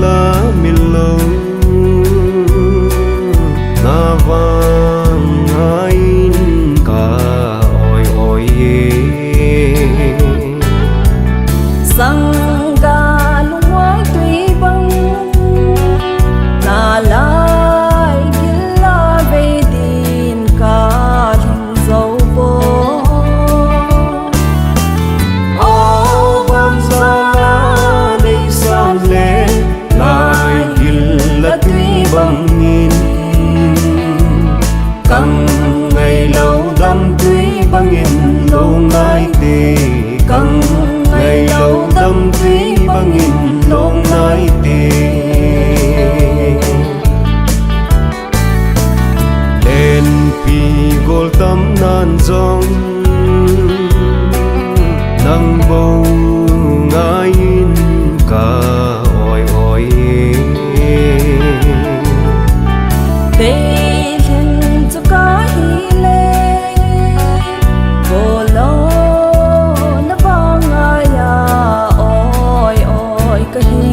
la min lo na vang ain ka oi oi sang ga luai tui bang na lai gila ve din ka thing dấu bo ao bang za la nei san le lai gil la tui bang in căng ngày lâu đắm tui bang in lâu ngai te căng ngày lâu đắm tui bang in lâu ngai te lên pi gol tâm nan dong nang bầu ngai in ka oi oi te len cho ka hi le vô lo na vang aya oi oi ka hi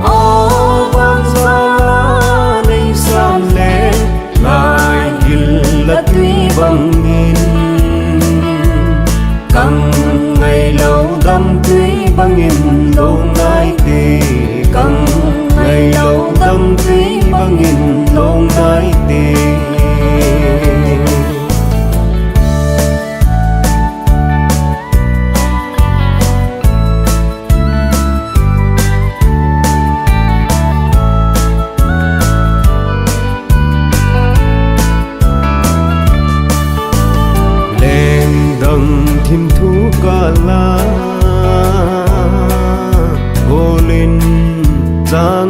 ao bang za la nei san le lai gil la tui bang in căng ngày lâu đắm tui bang in lâu ngai te căng ngày lâu đắm tui bang in lâu ngai te đằng thim thú cả la vô lên ra